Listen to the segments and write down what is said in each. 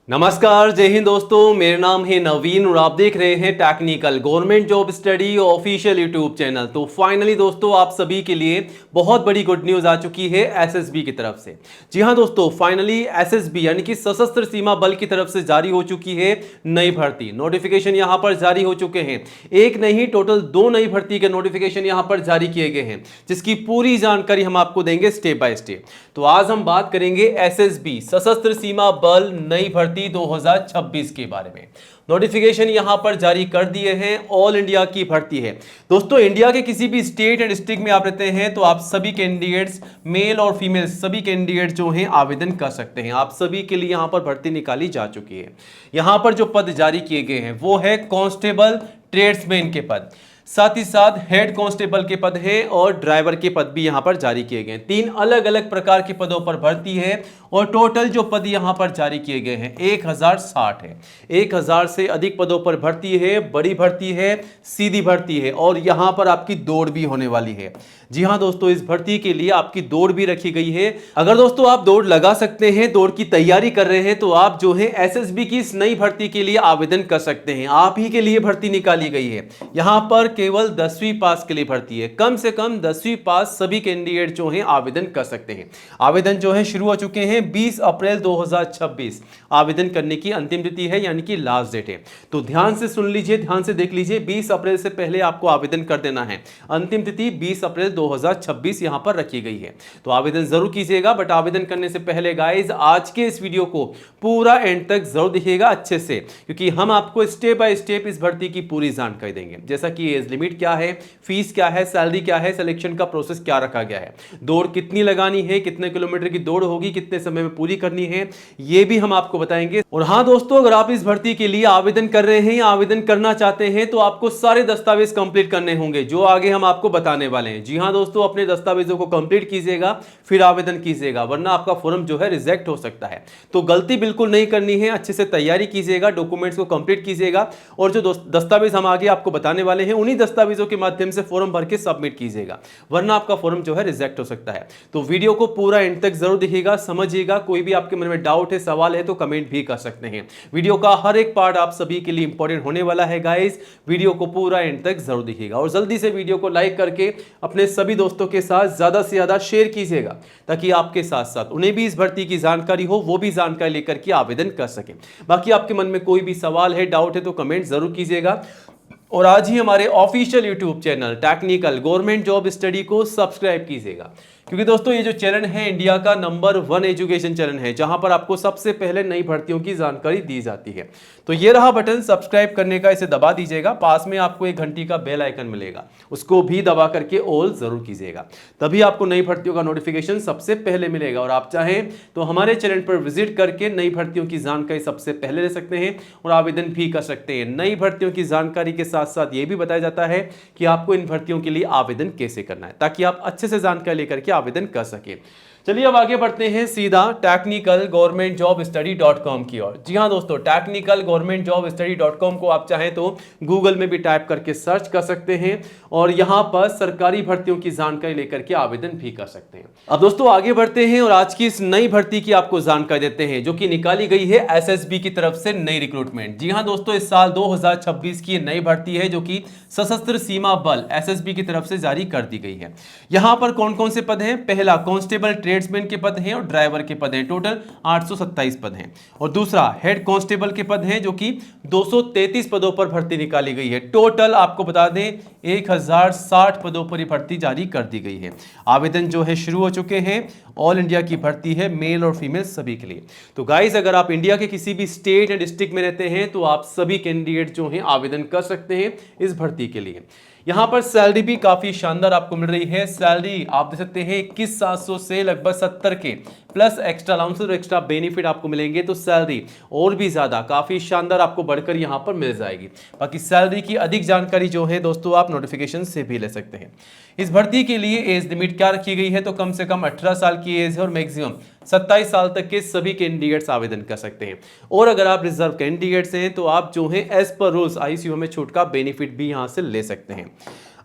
नमस्कार, जय हिंद दोस्तों। मेरा नाम है नवीन और आप देख रहे हैं technical government job study official YouTube channel. तो फाइनली दोस्तों, आप सभी के लिए बहुत बड़ी गुड न्यूज़ आ चुकी है एसएसबी की तरफ से। जी हां दोस्तों, फाइनली एसएसबी यानी कि सशस्त्र सीमा बल की तरफ से जारी हो चुकी है नई भर्ती नोटिफिकेशन। यहां पर जारी हो चुके हैं, एक नहीं टोटल 2 नई भर्ती के नोटिफिकेशन यहां पर जारी किए गए हैं, जिसकी पूरी जानकारी हम आपको देंगे स्टेप बाय स्टेप। तो आज हम बात करेंगे एसएसबी सशस्त्र सीमा बल नई भर्ती 2026 के बारे में। नोटिफिकेशन यहां पर जारी कर दिए हैं, ऑल इंडिया की भर्ती है दोस्तों। इंडिया के किसी भी स्टेट एंड डिस्ट्रिक्ट में आप रहते हैं तो आप सभी कैंडिडेट्स, मेल और फीमेल सभी कैंडिडेट जो हैं आवेदन कर सकते हैं। आप सभी के लिए यहां पर भर्ती निकाली जा चुकी है। यहां पर जो पद जारी किए गए हैं वो है कांस्टेबल, ट्रेड्समैन के पद, साथ ही साथ हेड कांस्टेबल के पद है और ड्राइवर के पद भी यहां पर जारी किए गए हैं। 3 अलग अलग प्रकार के पदों पर भर्ती है और टोटल जो पद यहां पर जारी किए गए हैं 1060 है। 1000 से अधिक पदों पर भर्ती है, बड़ी भर्ती है, सीधी भर्ती है और यहां पर आपकी दौड़ भी होने वाली है। जी हां दोस्तों, इस भर्ती के लिए आपकी दौड़ भी रखी गई है। अगर दोस्तों आप दौड़ लगा सकते हैं, दौड़ की तैयारी कर रहे हैं, तो आप जो है एसएसबी की इस नई भर्ती के लिए आवेदन कर सकते हैं। आप ही के लिए भर्ती निकाली गई है। यहां पर केवल 10वीं पास के लिए भर्ती है। कम से कम 10वीं पास सभी कैंडिडेट जो हैं आवेदन कर सकते हैं। आवेदन जो है शुरू हो चुके हैं 20 अप्रैल 2026 आवेदन करने की अंतिम तिथि है, यानी कि लास्ट डेट है। तो ध्यान से सुन लीजिए, ध्यान से देख लीजिए, 20 अप्रैल से पहले आपको आवेदन कर देना है। अंतिम तिथि 20 अप्रैल 2026 यहां पर रखी गई है। तो आवेदन जरूर कीजिएगा, बट आवेदन करने से पहले गाइस आज के इस वीडियो को पूरा एंड तक जरूर देखिएगा अच्छे से, क्योंकि हम आपको स्टेप बाय स्टेप इस भर्ती की पूरी जानकारी देंगे। जैसा कि एज लिमिट क्या है, फीस क्या है, सैलरी क्या है, सिलेक्शन का प्रोसेस क्या रखा गया है, दौड़ कितनी लगानी है, कितने किलोमीटर की दौड़ होगी, कितने समय में पूरी करनी है, ये भी हम आपको बताएंगे। और हां दोस्तों, अगर आप इस भर्ती के लिए आवेदन कर रहे हैं या आवेदन करना चाहते हैं तो आपको सारे दस्तावेज कंप्लीट करने होंगे, जो आगे हम आपको बताने वाले हैं। जी हां दोस्तों, अपने दस्तावेजों को कंप्लीट कीजिएगा, फिर आवेदन कीजिएगा, वरना आपका फॉर्म जो है रिजेक्ट हो सकता है। तो गलती बिल्कुल नहीं करनी है, अच्छे से तैयारी कीजिएगा, डॉक्यूमेंट्स को कंप्लीट कीजिएगा और जो दस्तावेज हम आगे आपको बताने वाले हैं उन्हीं दस्तावेजों के माध्यम से फॉर्म भर के सबमिट कीजिएगा, वरना आपका फॉर्म जो है रिजेक्ट हो सकता है। तो वीडियो को पूरा एंड तक जरूर देखिएगा, समझिएगा। कोई भी आपके मन में डाउट है, सवाल है तो कमेंट भी कर सकते हैं। वीडियो का हर एक पार्ट आप सभी के लिए इंपॉर्टेंट होने वाला है गाइस। वीडियो को पूरा एंड तक जरूर देखिएगा और जल्दी से वीडियो को लाइक करके अपने सभी दोस्तों के साथ ज्यादा से ज्यादा शेयर कीजिएगा, ताकि आपके साथ साथ उन्हें भी इस भर्ती की जानकारी हो, वो भी जानकारी लेकर के आवेदन कर सके। बाकी आपके मन में कोई भी सवाल है, डाउट है तो कमेंट जरूर कीजिएगा और आज ही हमारे official YouTube channel technical government job study को सब्सक्राइब कीजिएगा, क्योंकि दोस्तों ये जो चैनल है इंडिया का नंबर 1 एजुकेशन चैनल है, जहां पर आपको सबसे पहले नई भर्तियों की जानकारी दी जाती है। तो ये रहा बटन सब्सक्राइब करने का, इसे दबा दीजिएगा। पास में आपको एक घंटी का बेल आइकन मिलेगा, उसको भी दबा करके ऑल जरूर कीजिएगा, तभी आपको नई भर्तियों का नोटिफिकेशन सबसे पहले मिलेगा। और आप चाहें तो हमारे चैनल पर विजिट करके नई भर्तियों की जानकारी सबसे पहले ले सकते हैं और आवेदन भी कर सकते हैं। नई भर्तियों की जानकारी के साथ साथ ये भी बताया जाता है कि आपको इन भर्तियों के लिए आवेदन कैसे करना है, ताकि आप अच्छे से जानकारी लेकर के आवेदन कर सके। चलिए अब आगे बढ़ते हैं सीधा technical government job study .com की ओर। जी हां दोस्तों, technical government job study .com को आप चाहें तो गूगल में भी टाइप करके सर्च कर सकते हैं और यहां पर सरकारी भर्तियों की जानकारी लेकर के आवेदन भी कर सकते हैं। अब दोस्तों आगे बढ़ते हैं और आज की इस नई भर्ती की आपको जानकारी देते हैं, जो कि निकाली गई है एसएसबी की तरफ से नई रिक्रूटमेंट। जी हां दोस्तों, इस साल 2026 की नई भर्ती है, जो कि सशस्त्र सीमा बल एसएसबी की तरफ से जारी कर दी गई है। यहां पर कौन कौन से पद हैं? पहला कांस्टेबल, ट्रेड्समैन के पद हैं और ड्राइवर के पद हैं, टोटल 827 पद हैं। और दूसरा हेड कांस्टेबल के पद हैं, जो कि 233 पदों पर भर्ती निकाली गई है। टोटल आपको बता दें 1060 पदों पर भर्ती जारी कर दी गई है। आवेदन जो है शुरू हो चुके हैं। ऑल इंडिया की भर्ती है, मेल और फीमेल सभी के लिए। तो गाइस, अगर आप इंडिया के किसी भी स्टेट या डिस्ट्रिक्ट में रहते हैं तो आप सभी कैंडिडेट जो हैं आवेदन कर सकते हैं इस भर्ती के लिए। यहां पर सैलरी भी काफी शानदार आपको मिल रही है। सैलरी आप देख सकते हैं 21,700 से लगभग 70 के, प्लस एक्स्ट्रा अलाउंस और एक्स्ट्रा बेनिफिट आपको मिलेंगे, तो सैलरी और भी ज्यादा काफी शानदार आपको बढ़कर यहां पर मिल जाएगी। बाकी सैलरी की अधिक जानकारी जो है दोस्तों आप नोटिफिकेशन से भी ले सकते हैं। इस भर्ती के लिए एज लिमिट क्या रखी गई है? तो कम से कम 18 साल की एज है और मैक्सिमम 27 साल तक के सभी कैंडिडेट्स आवेदन कर सकते हैं। और अगर आप रिजर्व कैंडिडेट्स हैं तो आप जो है एज पर रूल्स आईसीयू में छूट का बेनिफिट भी यहां से ले सकते हैं।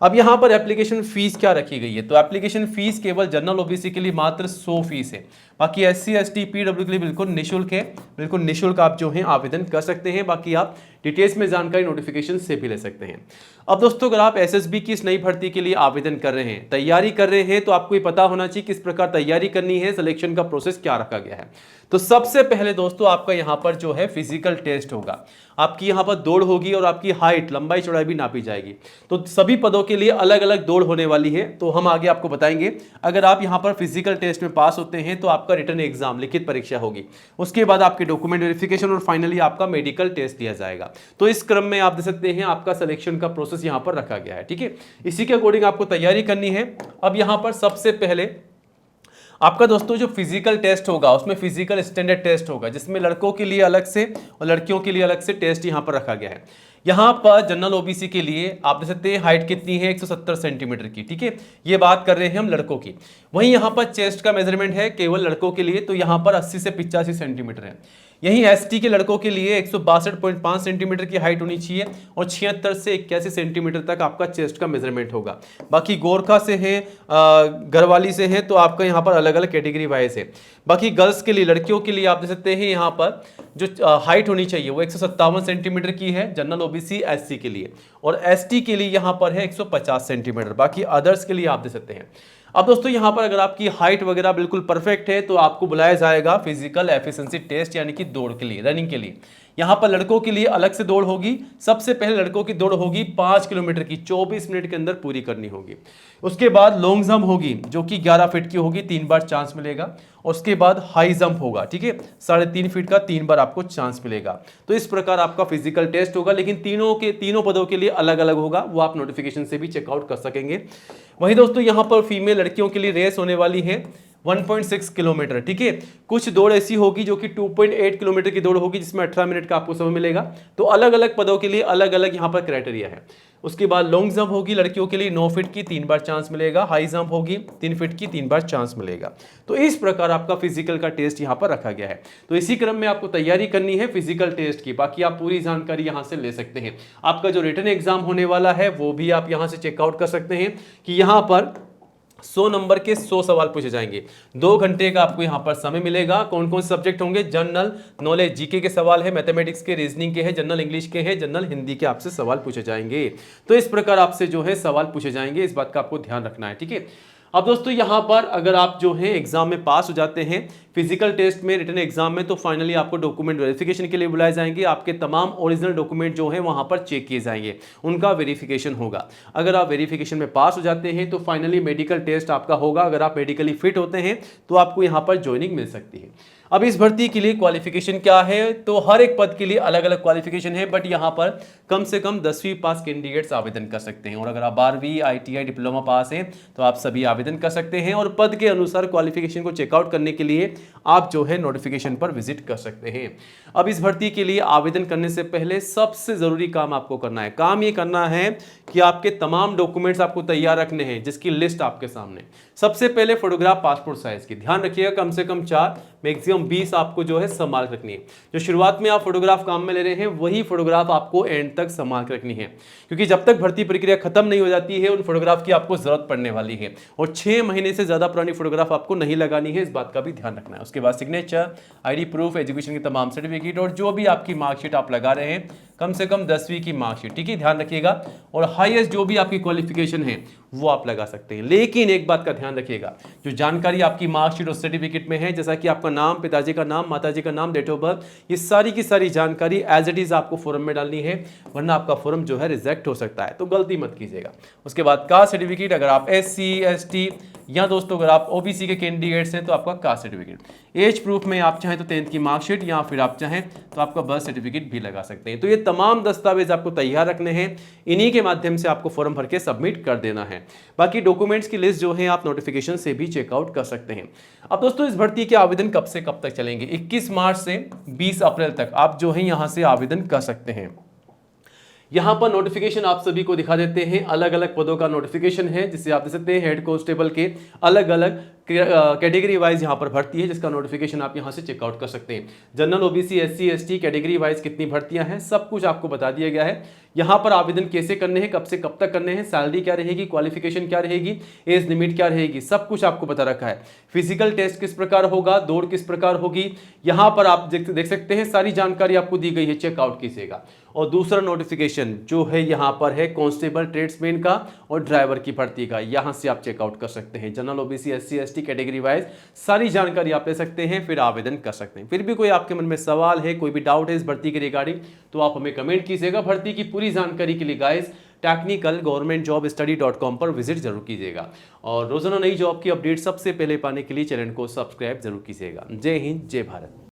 अब यहाँ पर एप्लीकेशन फीस क्या रखी गई है, तो एप्लीकेशन फीस केवल जनरल ओबीसी के लिए मात्र 100 फीस है। बाकी एससी एसटी पीडब्ल्यू के लिए बिल्कुल निःशुल्क है, बिल्कुल निःशुल्क आप जो है आवेदन कर सकते हैं। बाकी आप डिटेल्स में जानकारी नोटिफिकेशन से भी ले सकते हैं। अब दोस्तों अगर आप एसएसबी की इस नई भर्ती के लिए आवेदन कर रहे हैं, तैयारी कर रहे हैं, तो आपको ये पता होना चाहिए किस प्रकार तैयारी करनी है, सिलेक्शन का प्रोसेस क्या रखा गया है। तो सबसे पहले दोस्तों आपका यहाँ पर जो है फिजिकल टेस्ट होगा, आपकी यहाँ पर दौड़ होगी और आपकी हाइट लंबाई चौड़ाई भी नापी जाएगी। तो सभी पदों के लिए अलग अलग दौड़ होने वाली है, तो हम आगे आपको बताएंगे। अगर आप यहाँ पर फिजिकल टेस्ट में पास होते हैं तो आपका रिटन एग्जाम लिखित परीक्षा होगी, उसके बाद आपके डॉक्यूमेंट वेरिफिकेशन और फाइनली आपका मेडिकल टेस्ट लिया जाएगा। तो इस क्रम में आप देख सकते हैं आपका सिलेक्शन का प्रोसेस यहाँ पर रखा गया है। ठीक है, इसी के अकॉर्डिंग आपको तैयारी करनी है। अब यहाँ पर सबसे पहले आपका दोस्तों जो फिजिकल टेस्ट होगा उसमें फिजिकल स्टैंडर्ड टेस्ट होगा, जिसमें लड़कों के लिए अलग से और लड़कियों के लिए अलग से टेस्ट यहाँ पर रखा गया है। यहाँ पर जनरल ओबीसी के लिए आप देख सकते हैं हाइट कितनी है, 170 सेंटीमीटर की। ठीक है, ये बात कर रहे हैं हम लड़कों की। वहीं यहाँ पर चेस्ट का मेजरमेंट है केवल लड़कों के लिए, तो यहाँ पर 80 से 85 सेंटीमीटर है। यहीं एसटी के लड़कों के लिए 162.5 सेंटीमीटर की हाइट होनी चाहिए और 76 से 81 सेंटीमीटर तक आपका चेस्ट का मेजरमेंट होगा। बाकी गोरखा से है, गढ़वाली से है, तो आपका यहाँ पर अलग अलग कैटेगरी वाइज है। बाकी गर्ल्स के लिए, लड़कियों के लिए आप देख सकते हैं यहाँ पर जो हाइट होनी चाहिए वो 157 सेंटीमीटर की है जनरल ओबीसी एससी के लिए, और एसटी के लिए यहाँ पर है 150 सेंटीमीटर। बाकी अदर्स के लिए आप देख सकते हैं। अब दोस्तों यहाँ पर अगर आपकी हाइट वगैरह बिल्कुल परफेक्ट है तो आपको बुलाया जाएगा फिजिकल एफिशिएंसी टेस्ट, यानी कि दौड़ के लिए, रनिंग के लिए। यहाँ पर लड़कों के लिए अलग से दौड़ होगी। सबसे पहले लड़कों की दौड़ होगी 5 किलोमीटर की, 24 मिनट के अंदर पूरी करनी होगी। उसके बाद लॉन्ग जंप होगी जो कि 11 फीट की होगी, 3 बार चांस मिलेगा। उसके बाद हाई जंप होगा, ठीक है, 3.5 फीट का 3 बार आपको चांस मिलेगा। तो इस प्रकार आपका फिजिकल टेस्ट होगा, लेकिन तीनों पदों के लिए अलग अलग होगा, वो आप नोटिफिकेशन से भी चेकआउट कर सकेंगे। वहीं दोस्तों यहाँ पर फीमेल लड़कियों के लिए रेस होने वाली है 1.6 किलोमीटर। ठीक है, कुछ दौड़ ऐसी होगी जो कि 2.8 किलोमीटर की दौड़ होगी, जिसमें 18 मिनट का आपको समय मिलेगा। तो अलग अलग पदों के लिए अलग अलग यहाँ पर क्राइटेरिया है। उसके बाद लॉन्ग जंप होगी लड़कियों के लिए 9 फीट की, 3 बार चांस मिलेगा। हाई जंप होगी 3 फीट की, 3 बार चांस मिलेगा। तो इस प्रकार आपका फिजिकल का टेस्ट यहाँ पर रखा गया है। तो इसी क्रम में आपको तैयारी करनी है फिजिकल टेस्ट की। बाकी आप पूरी जानकारी यहाँ से ले सकते हैं। आपका जो रिटन एग्जाम होने वाला है वो भी आप यहाँ से चेकआउट कर सकते हैं कि यहाँ पर 100 नंबर के 100 सवाल पूछे जाएंगे। 2 घंटे का आपको यहाँ पर समय मिलेगा। कौन कौन से सब्जेक्ट होंगे? जनरल नॉलेज, जीके के सवाल है, मैथमेटिक्स के, रीजनिंग के है, जनरल इंग्लिश के है, जनरल हिंदी के आपसे सवाल पूछे जाएंगे। तो इस प्रकार आपसे जो है सवाल पूछे जाएंगे, इस बात का आपको ध्यान रखना है। ठीक है, अब दोस्तों यहाँ पर अगर आप जो है एग्जाम में पास हो जाते हैं, फिजिकल टेस्ट में, रिटन एग्जाम में, तो फाइनली आपको डॉक्यूमेंट वेरिफिकेशन के लिए बुलाए जाएंगे। आपके तमाम ओरिजिनल डॉक्यूमेंट जो हैं वहाँ पर चेक किए जाएंगे, उनका वेरिफिकेशन होगा। अगर आप वेरिफिकेशन में पास हो जाते हैं तो फाइनली मेडिकल टेस्ट आपका होगा। अगर आप मेडिकली फिट होते हैं तो आपको यहाँ पर ज्वाइनिंग मिल सकती है। अब इस भर्ती के लिए क्वालिफिकेशन क्या है, तो हर एक पद के लिए अलग अलग क्वालिफिकेशन है, बट यहाँ पर कम से कम 10वीं पास कैंडिडेट्स आवेदन कर सकते हैं। और अगर आप 12वीं ITI डिप्लोमा पास हैं तो आप सभी आवेदन कर सकते हैं। और पद के अनुसार क्वालिफिकेशन को चेकआउट करने के लिए आप जो है नोटिफिकेशन पर विजिट कर सकते हैं। अब इस भर्ती के लिए आवेदन करने से पहले सबसे जरूरी काम आपको करना है। काम ये करना है कि आपके तमाम डॉक्यूमेंट्स आपको तैयार रखने हैं, जिसकी लिस्ट आपके सामने। सबसे पहले फोटोग्राफ पासपोर्ट साइज की, ध्यान रखिएगा कम से कम 4, मैक्सिमम 20 आपको जो है संभाल के रखनी है। जो शुरुआत में आप फोटोग्राफ काम में ले रहे हैं वही फोटोग्राफ आपको एंड तक संभाल के रखनी है, क्योंकि जब तक भर्ती प्रक्रिया खत्म नहीं हो जाती है उन फोटोग्राफ की आपको जरूरत पड़ने वाली है। और 6 महीने से ज्यादा पुरानी फोटोग्राफ आपको नहीं लगानी है, इस बात का भी ध्यान रखना है। उसके बाद सिग्नेचर, ID प्रूफ, एजुकेशन की तमाम सर्टिफिकेट और जो भी आपकी मार्कशीट आप लगा रहे हैं, कम से कम 10वीं की मार्कशीट, ठीक है, ध्यान रखिएगा। और हाईएस्ट जो भी आपकी क्वालिफिकेशन है वो आप लगा सकते हैं। लेकिन एक बात का ध्यान रखिएगा, जो जानकारी आपकी मार्कशीट और सर्टिफिकेट में है, जैसा कि आपका नाम, पिताजी का नाम, माताजी का नाम, डेट ऑफ बर्थ, ये सारी की सारी जानकारी एज इट इज आपको फॉर्म में डालनी है, वरना आपका फॉर्म जो है रिजेक्ट हो सकता है। तो गलती मत कीजिएगा। उसके बाद कास्ट सर्टिफिकेट, अगर आप SC ST या दोस्तों अगर आप OBC के कैंडिडेट्स हैं तो आपका कास्ट सर्टिफिकेट। एज प्रूफ में आप चाहें तो 10th की मार्कशीट या फिर आप चाहें तो आपका बर्थ सर्टिफिकेट भी लगा सकते हैं। तो ये तमाम दस्तावेज आपको तैयार रखने हैं, इन्हीं के माध्यम से आपको फॉर्म भर के सबमिट कर देना है। बाकी डॉक्यूमेंट्स की लिस्ट जो है आप नोटिफिकेशन से भी चेकआउट कर सकते हैं। अब दोस्तों इस भर्ती के आवेदन कब से कब तक चलेंगे? 21 मार्च से 20 अप्रैल तक आप जो है यहाँ से आवेदन कर सकते हैं। यहाँ पर नोटिफिकेशन आप सभी को दिखा देते हैं, अलग अलग पदों का नोटिफिकेशन है, जिसे आप देख सकते हैं हेड कांस्टेबल के अलग अलग कैटेगरी वाइज यहाँ पर भर्ती है, जिसका नोटिफिकेशन आप यहाँ से चेकआउट कर सकते हैं। General, OBC, SC, ST category wise कितनी भर्तियां हैं, सब कुछ आपको बता दिया गया है। यहाँ पर आवेदन कैसे करने हैं, कब से कब तक करने हैं, सैलरी क्या रहेगी, क्वालिफिकेशन क्या रहेगी, एज लिमिट क्या रहेगी, सब कुछ आपको बता रखा है। फिजिकल टेस्ट किस प्रकार होगा, दौड़ किस प्रकार होगी, यहाँ पर आप देख सकते हैं, सारी जानकारी आपको दी गई है, चेकआउट कीजिएगा। और दूसरा नोटिफिकेशन जो है यहाँ पर है कांस्टेबल, ट्रेड्समैन का और ड्राइवर की भर्ती का, यहाँ से आप चेकआउट कर सकते हैं। General, OBC, SC, ST category wise सारी जानकारी आप ले सकते हैं, फिर आवेदन कर सकते हैं। फिर भी कोई आपके मन में सवाल है, कोई भी डाउट है इस भर्ती के रिगार्डिंग, तो आप हमें कमेंट कीजिएगा। भर्ती की पूरी जानकारी के लिए गाइस technicalgovernmentjobstudy.com पर विजिट जरूर कीजिएगा। और रोजाना नई जॉब की अपडेट सबसे पहले पाने के लिए चैनल को सब्सक्राइब जरूर कीजिएगा। जय हिंद, जय भारत।